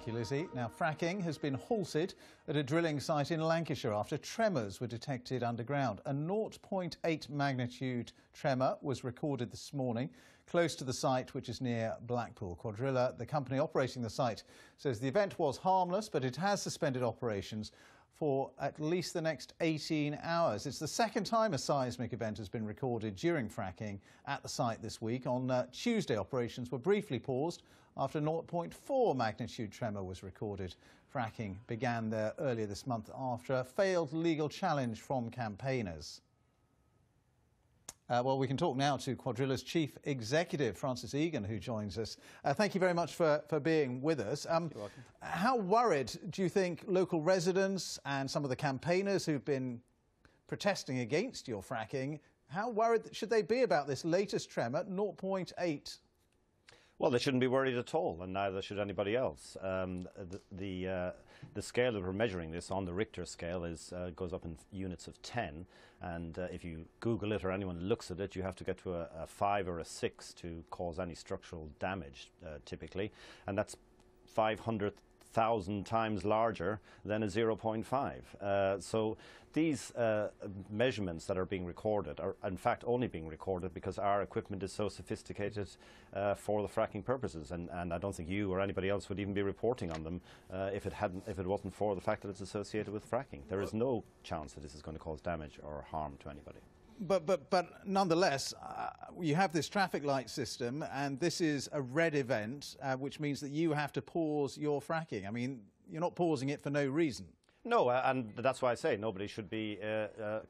Thank you, Lizzie. Now, fracking has been halted at a drilling site in Lancashire after tremors were detected underground. A 0.8 magnitude tremor was recorded this morning close to the site, which is near Blackpool. Quadrilla, the company operating the site, says the event was harmless, but it has suspended operations for at least the next 18 hours. It's the second time a seismic event has been recorded during fracking at the site this week. On Tuesday, operations were briefly paused after 0.4 magnitude tremor was recorded. Fracking began there earlier this month after a failed legal challenge from campaigners. Well, we can talk now to Quadrilla's Chief Executive, Francis Egan, who joins us. Thank you very much for being with us. You're welcome. How worried do you think local residents and some of the campaigners who've been protesting against your fracking, how worried should they be about this latest tremor, 0.8? Well, they shouldn't be worried at all, and neither should anybody else. The scale that we're measuring this on, the Richter scale, goes up in units of 10, and if you Google it or anyone looks at it, you have to get to a 5 or a 6 to cause any structural damage, typically, and that's 500,000 times larger than a 0.5. So these measurements that are being recorded are in fact only being recorded because our equipment is so sophisticated for the fracking purposes, and I don't think you or anybody else would even be reporting on them if it wasn't for the fact that it's associated with fracking. There is no chance that this is going to cause damage or harm to anybody. But nonetheless, you have this traffic light system, and this is a red event, which means that you have to pause your fracking. I mean, you're not pausing it for no reason. No, and that's why I say nobody should be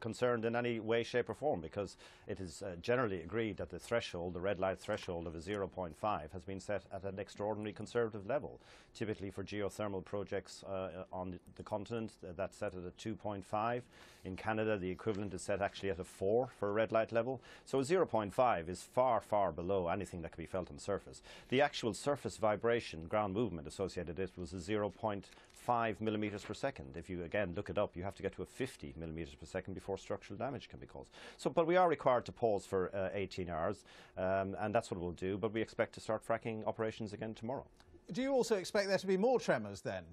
concerned in any way, shape or form, because it is generally agreed that the threshold, the red light threshold of a 0.5 has been set at an extraordinarily conservative level. Typically for geothermal projects on the continent, that's set at a 2.5. In Canada, the equivalent is set actually at a 4 for a red light level. So a 0.5 is far, far below anything that can be felt on the surface. The actual surface vibration, ground movement associated with it was a 0.5 millimeters per second. If you again look it up, you have to get to a 50 millimeters per second before structural damage can be caused. So, but we are required to pause for 18 hours, and that's what we'll do. But we expect to start fracking operations again tomorrow. Do you also expect there to be more tremors then?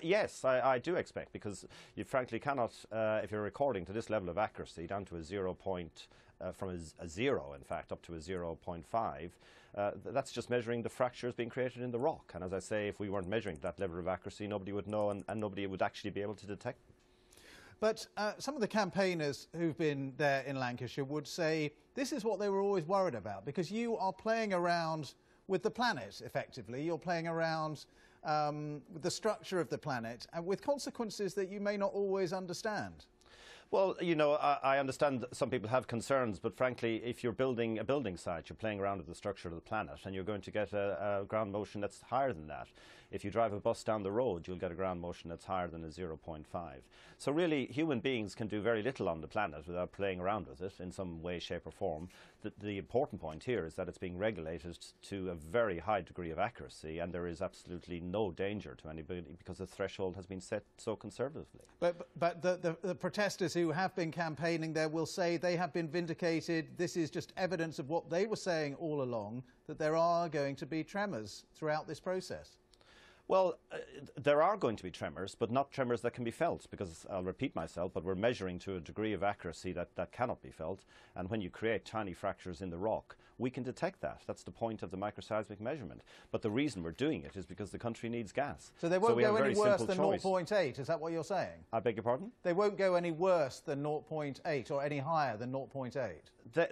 Yes, I do expect, because you frankly cannot, if you're recording to this level of accuracy, down to a 0. From a 0, in fact, up to a 0.5, that's just measuring the fractures being created in the rock. And as I say, if we weren't measuring that level of accuracy, nobody would know, and nobody would actually be able to detect them. But some of the campaigners who've been there in Lancashire would say this is what they were always worried about, because you are playing around with the planet, effectively. You're playing around with the structure of the planet, and with consequences that you may not always understand. Well, you know, I understand that some people have concerns, but frankly, if you're building a building site, you're playing around with the structure of the planet, and you're going to get a ground motion that's higher than that. If you drive a bus down the road, you'll get a ground motion that's higher than a 0.5. So really, human beings can do very little on the planet without playing around with it in some way, shape or form. The important point here is that it's being regulated to a very high degree of accuracy, and there is absolutely no danger to anybody because the threshold has been set so conservatively. But the protesters who have been campaigning there will say they have been vindicated. This is just evidence of what they were saying all along, that there are going to be tremors throughout this process. Well, there are going to be tremors, but not tremors that can be felt, because I'll repeat myself, but we're measuring to a degree of accuracy that cannot be felt. And when you create tiny fractures in the rock, we can detect that. That's the point of the microseismic measurement. But the reason we're doing it is because the country needs gas. So they won't go any worse than 0.8, is that what you're saying? I beg your pardon? They won't go any worse than 0.8 or any higher than 0.8?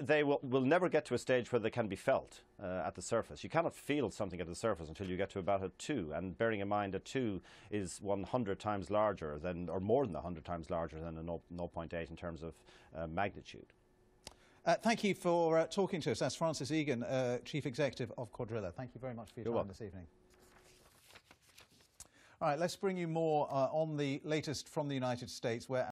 They will never get to a stage where they can be felt at the surface. You cannot feel something at the surface until you get to about a 2, and bearing in mind a 2 is 100 times larger than, or more than 100 times larger than a 0.8 in terms of magnitude. Thank you for talking to us. That's Francis Egan, Chief Executive of Quadrilla. Thank you very much for your time this evening. All right, let's bring you more on the latest from the United States, where